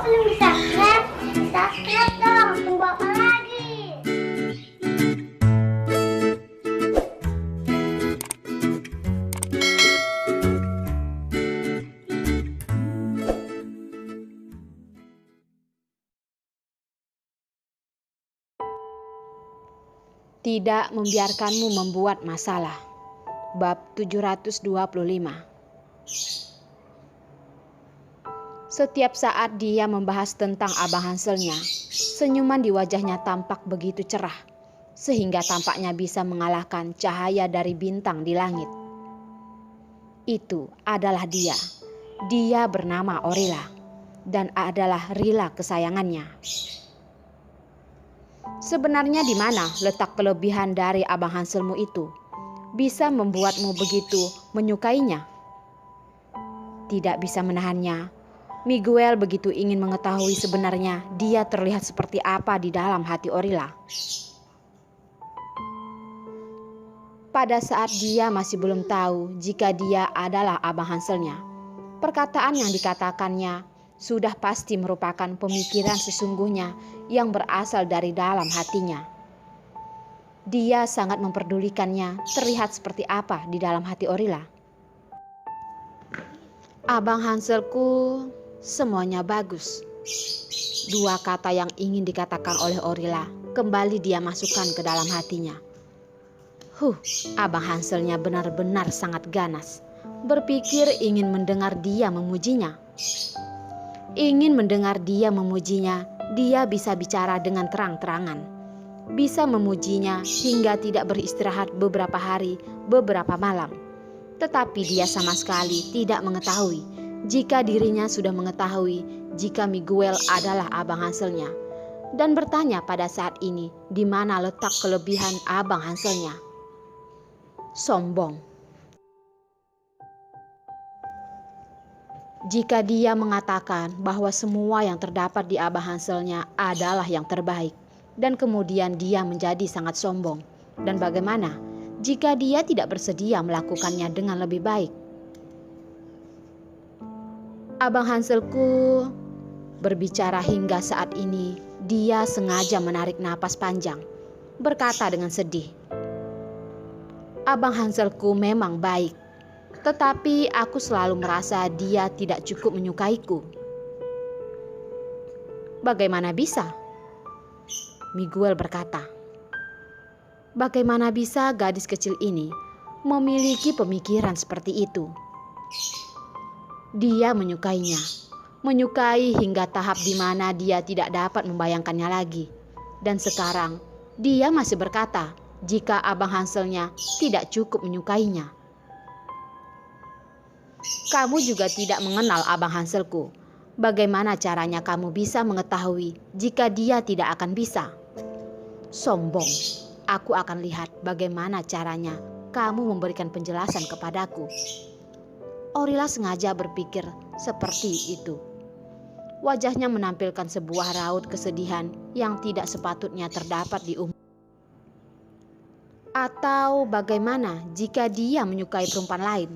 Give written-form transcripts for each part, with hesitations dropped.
belum subscribe? Subscribe dong, tunggu apa lagi? Tidak membiarkanmu membuat masalah. Bab 725. Setiap saat dia membahas tentang Abang Hanselnya, senyuman di wajahnya tampak begitu cerah, sehingga tampaknya bisa mengalahkan cahaya dari bintang di langit. Itu adalah dia. Dia bernama Orila, dan adalah Rila kesayangannya. Sebenarnya di mana letak kelebihan dari Abang Hanselmu itu bisa membuatmu begitu menyukainya? Tidak bisa menahannya. Miguel begitu ingin mengetahui sebenarnya dia terlihat seperti apa di dalam hati Orila. Pada saat dia masih belum tahu jika dia adalah Abang Hanselnya, perkataan yang dikatakannya sudah pasti merupakan pemikiran sesungguhnya yang berasal dari dalam hatinya. Dia sangat memperdulikannya terlihat seperti apa di dalam hati Orila. Abang Hanselku, semuanya bagus. Dua kata yang ingin dikatakan oleh Orila kembali dia masukkan ke dalam hatinya. Abang Hanselnya benar-benar sangat ganas. Berpikir ingin mendengar dia memujinya. Ingin mendengar dia memujinya, dia bisa bicara dengan terang-terangan. Bisa memujinya hingga tidak beristirahat beberapa hari, beberapa malam. Tetapi dia sama sekali tidak mengetahui jika dirinya sudah mengetahui jika Miguel adalah Abang Hanselnya. Dan bertanya pada saat ini di mana letak kelebihan Abang Hanselnya. Sombong. Jika dia mengatakan bahwa semua yang terdapat di Abang Hanselnya adalah yang terbaik, dan kemudian dia menjadi sangat sombong, dan bagaimana jika dia tidak bersedia melakukannya dengan lebih baik? Abang Hanselku berbicara hingga saat ini, dia sengaja menarik napas panjang, berkata dengan sedih, Abang Hanselku memang baik, tetapi aku selalu merasa dia tidak cukup menyukaiku. Bagaimana bisa? Miguel berkata. Bagaimana bisa gadis kecil ini memiliki pemikiran seperti itu? Dia menyukainya, menyukai hingga tahap di mana dia tidak dapat membayangkannya lagi. Dan sekarang dia masih berkata jika Abang Hanselnya tidak cukup menyukainya. Kamu juga tidak mengenal Abang Hanselku. Bagaimana caranya kamu bisa mengetahui jika dia tidak akan bisa? Sombong. Aku akan lihat bagaimana caranya kamu memberikan penjelasan kepadaku. Orila sengaja berpikir seperti itu. Wajahnya menampilkan sebuah raut kesedihan yang tidak sepatutnya terdapat di umum. Atau bagaimana jika dia menyukai perempuan lain?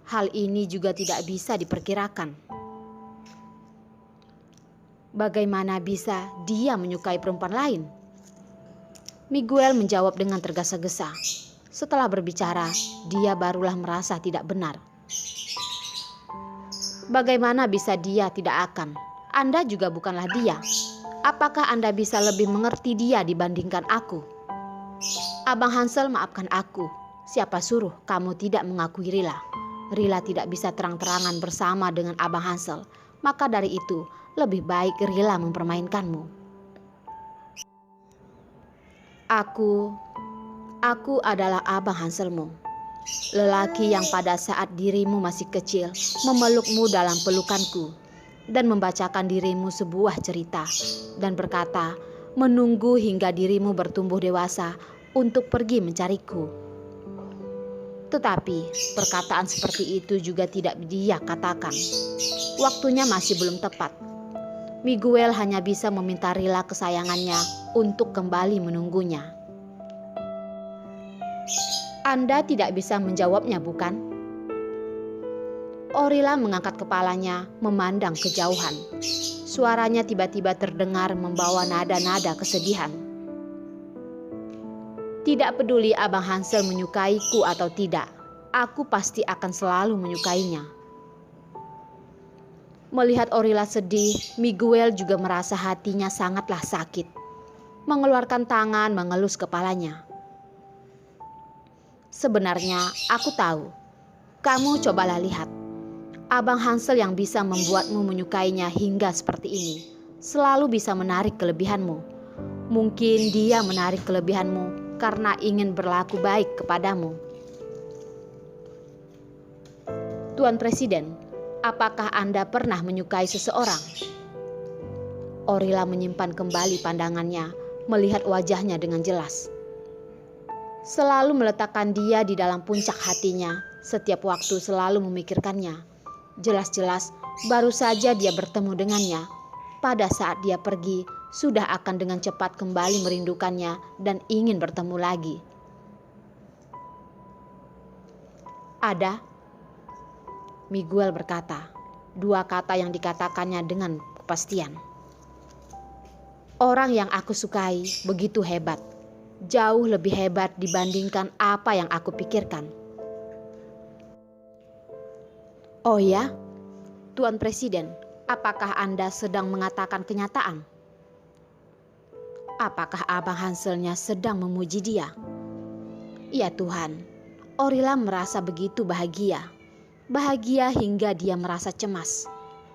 Hal ini juga tidak bisa diperkirakan. Bagaimana bisa dia menyukai perempuan lain? Miguel menjawab dengan tergesa-gesa. Setelah berbicara, dia barulah merasa tidak benar. Bagaimana bisa dia tidak akan? Anda juga bukanlah dia. Apakah Anda bisa lebih mengerti dia dibandingkan aku? Abang Hansel, maafkan aku. Siapa suruh kamu tidak mengakui Rila? Rila tidak bisa terang-terangan bersama dengan Abang Hansel. Maka dari itu, lebih baik Rila mempermainkanmu. Aku adalah Abang Hanselmu. Lelaki yang pada saat dirimu masih kecil memelukmu dalam pelukanku dan membacakan dirimu sebuah cerita dan berkata, menunggu hingga dirimu bertumbuh dewasa untuk pergi mencariku. Tetapi perkataan seperti itu juga tidak dia katakan. Waktunya masih belum tepat. Miguel hanya bisa meminta Rila kesayangannya untuk kembali menunggunya. Anda tidak bisa menjawabnya, bukan? Orila mengangkat kepalanya memandang kejauhan. Suaranya tiba-tiba terdengar membawa nada-nada kesedihan. Tidak peduli Abang Hansel menyukaiku atau tidak, aku pasti akan selalu menyukainya. Melihat Orila sedih, Miguel juga merasa hatinya sangatlah sakit. Mengeluarkan tangan mengelus kepalanya. Sebenarnya aku tahu, kamu cobalah lihat. Abang Hansel yang bisa membuatmu menyukainya hingga seperti ini, selalu bisa menarik kelebihanmu. Mungkin dia menarik kelebihanmu karena ingin berlaku baik kepadamu. Tuan Presiden, apakah Anda pernah menyukai seseorang? Orila menyimpan kembali pandangannya, melihat wajahnya dengan jelas. Selalu meletakkan dia di dalam puncak hatinya, setiap waktu selalu memikirkannya. Jelas-jelas baru saja dia bertemu dengannya. Pada saat dia pergi, sudah akan dengan cepat kembali merindukannya dan ingin bertemu lagi. Ada, Miguel berkata, dua kata yang dikatakannya dengan kepastian. Orang yang aku sukai begitu hebat, jauh lebih hebat dibandingkan apa yang aku pikirkan. Oh ya, Tuan Presiden, apakah Anda sedang mengatakan kenyataan? Apakah Abang Hanselnya sedang memuji dia? Ya Tuhan, Orila merasa begitu bahagia. Bahagia hingga dia merasa cemas.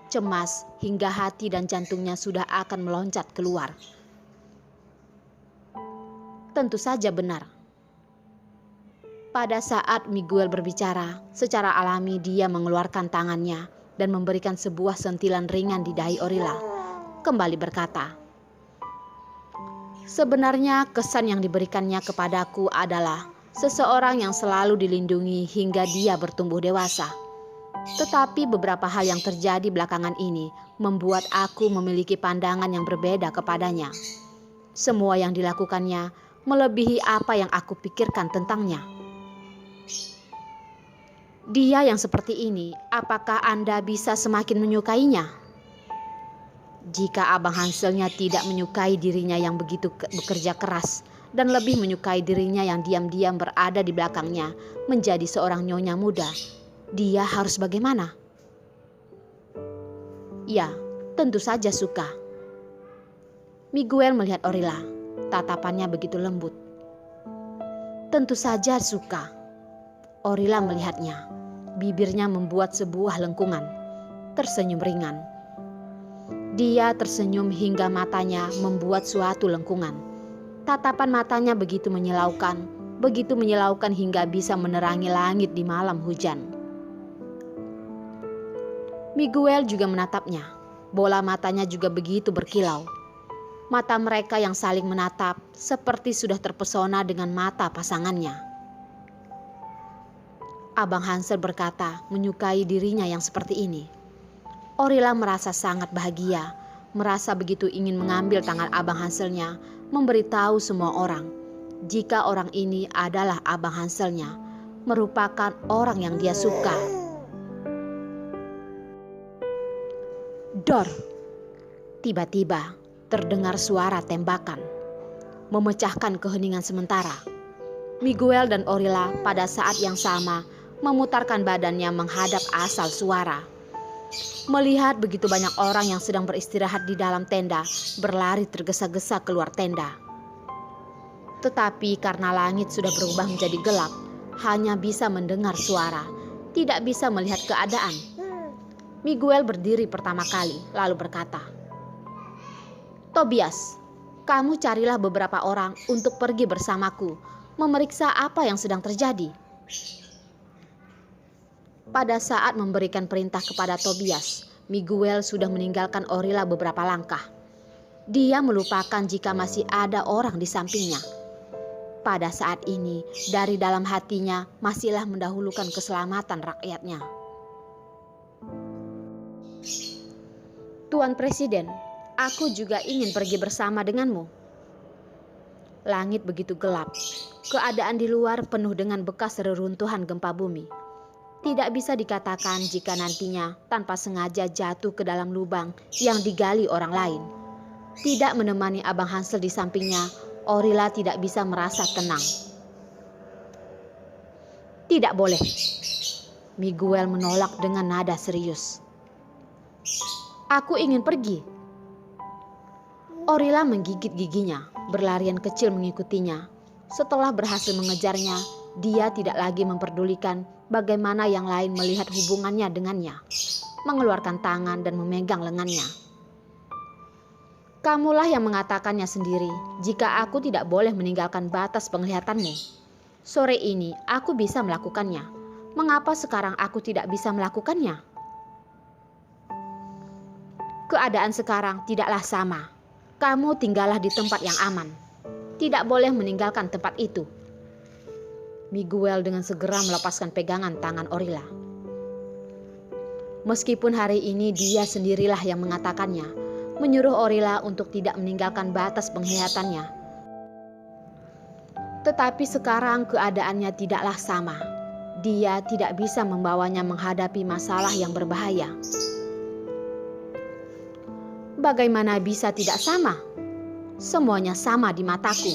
Cemas hingga hati dan jantungnya sudah akan meloncat keluar. Tentu saja benar. Pada saat Miguel berbicara, secara alami dia mengeluarkan tangannya dan memberikan sebuah sentilan ringan di dahi Orila. Kembali berkata, sebenarnya kesan yang diberikannya kepadaku adalah seseorang yang selalu dilindungi hingga dia bertumbuh dewasa. Tetapi beberapa hal yang terjadi belakangan ini membuat aku memiliki pandangan yang berbeda kepadanya. Semua yang dilakukannya melebihi apa yang aku pikirkan tentangnya. Dia yang seperti ini, apakah Anda bisa semakin menyukainya? Jika Abang Hanselnya tidak menyukai dirinya yang begitu bekerja keras dan lebih menyukai dirinya yang diam-diam berada di belakangnya menjadi seorang nyonya muda, dia harus bagaimana? Ya, tentu saja suka. Miguel melihat Orila, tatapannya begitu lembut. Tentu saja suka. Orila melihatnya. Bibirnya membuat sebuah lengkungan, tersenyum ringan. Dia tersenyum hingga matanya membuat suatu lengkungan. Tatapan matanya begitu menyilaukan hingga bisa menerangi langit di malam hujan. Miguel juga menatapnya. Bola matanya juga begitu berkilau. Mata mereka yang saling menatap seperti sudah terpesona dengan mata pasangannya. Abang Hansel berkata menyukai dirinya yang seperti ini. Orila merasa sangat bahagia, merasa begitu ingin mengambil tangan Abang Hanselnya, memberitahu semua orang jika orang ini adalah Abang Hanselnya, merupakan orang yang dia suka. Dor! Tiba-tiba terdengar suara tembakan, memecahkan keheningan sementara. Miguel dan Orila pada saat yang sama memutarkan badannya menghadap asal suara. Melihat begitu banyak orang yang sedang beristirahat di dalam tenda, berlari tergesa-gesa keluar tenda. Tetapi karena langit sudah berubah menjadi gelap, hanya bisa mendengar suara, tidak bisa melihat keadaan. Miguel berdiri pertama kali, lalu berkata, Tobias, kamu carilah beberapa orang untuk pergi bersamaku, memeriksa apa yang sedang terjadi. Pada saat memberikan perintah kepada Tobias, Miguel sudah meninggalkan Orila beberapa langkah. Dia melupakan jika masih ada orang di sampingnya. Pada saat ini, dari dalam hatinya masihlah mendahulukan keselamatan rakyatnya. Tuan Presiden, aku juga ingin pergi bersama denganmu. Langit begitu gelap. Keadaan di luar penuh dengan bekas reruntuhan gempa bumi. Tidak bisa dikatakan jika nantinya tanpa sengaja jatuh ke dalam lubang yang digali orang lain. Tidak menemani Abang Hansel di sampingnya, Orila tidak bisa merasa tenang. Tidak boleh, Miguel menolak dengan nada serius. Aku ingin pergi. Orila menggigit giginya, berlarian kecil mengikutinya. Setelah berhasil mengejarnya, dia tidak lagi memperdulikan bagaimana yang lain melihat hubungannya dengannya, mengeluarkan tangan dan memegang lengannya. Kamulah yang mengatakannya sendiri jika aku tidak boleh meninggalkan batas penglihatanmu. Sore ini aku bisa melakukannya. Mengapa sekarang aku tidak bisa melakukannya? Keadaan sekarang tidaklah sama. Kamu tinggallah di tempat yang aman. Tidak boleh meninggalkan tempat itu. Miguel dengan segera melepaskan pegangan tangan Orila. Meskipun hari ini dia sendirilah yang mengatakannya, menyuruh Orila untuk tidak meninggalkan batas penglihatannya. Tetapi sekarang keadaannya tidaklah sama. Dia tidak bisa membawanya menghadapi masalah yang berbahaya. Bagaimana bisa tidak sama? Semuanya sama di mataku.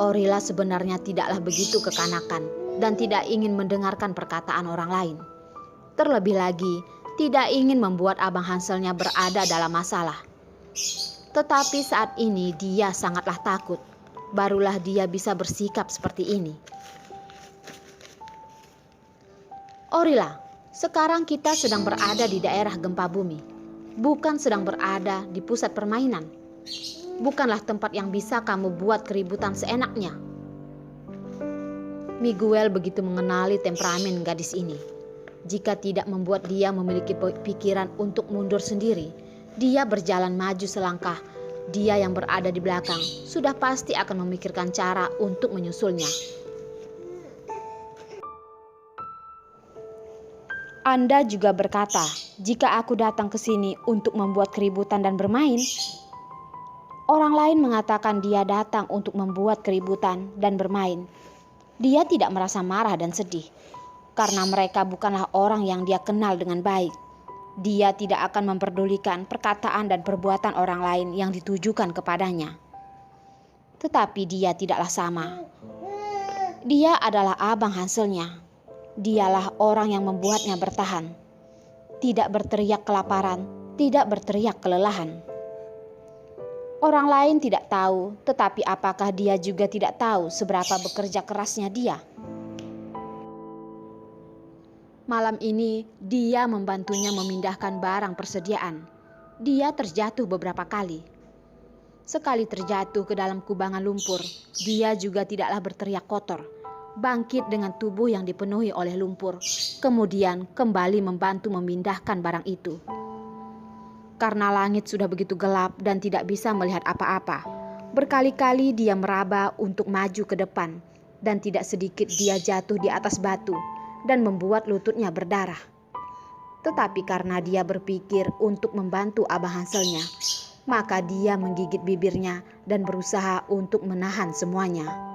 Orila sebenarnya tidaklah begitu kekanakan dan tidak ingin mendengarkan perkataan orang lain. Terlebih lagi, tidak ingin membuat Abang Hanselnya berada dalam masalah. Tetapi saat ini dia sangatlah takut. Barulah dia bisa bersikap seperti ini. Orila, sekarang kita sedang berada di daerah gempa bumi. Bukan sedang berada di pusat permainan. Bukanlah tempat yang bisa kamu buat keributan seenaknya. Miguel begitu mengenali temperamen gadis ini. Jika tidak membuat dia memiliki pikiran untuk mundur sendiri, dia berjalan maju selangkah. Dia yang berada di belakang sudah pasti akan memikirkan cara untuk menyusulnya. Anda juga berkata, jika aku datang ke sini untuk membuat keributan dan bermain. Orang lain mengatakan dia datang untuk membuat keributan dan bermain. Dia tidak merasa marah dan sedih, karena mereka bukanlah orang yang dia kenal dengan baik. Dia tidak akan memperdulikan perkataan dan perbuatan orang lain yang ditujukan kepadanya. Tetapi dia tidaklah sama. Dia adalah Abang Hanselnya. Dialah orang yang membuatnya bertahan. Tidak berteriak kelaparan, tidak berteriak kelelahan. Orang lain tidak tahu, tetapi apakah dia juga tidak tahu seberapa bekerja kerasnya dia? Malam ini, dia membantunya memindahkan barang persediaan. Dia terjatuh beberapa kali. Sekali terjatuh ke dalam kubangan lumpur, dia juga tidaklah berteriak kotor. Bangkit dengan tubuh yang dipenuhi oleh lumpur, kemudian kembali membantu memindahkan barang itu. Karena langit sudah begitu gelap dan tidak bisa melihat apa-apa, berkali-kali dia meraba untuk maju ke depan, dan tidak sedikit dia jatuh di atas batu dan membuat lututnya berdarah. Tetapi karena dia berpikir untuk membantu Abang Hanselnya, maka dia menggigit bibirnya dan berusaha untuk menahan semuanya.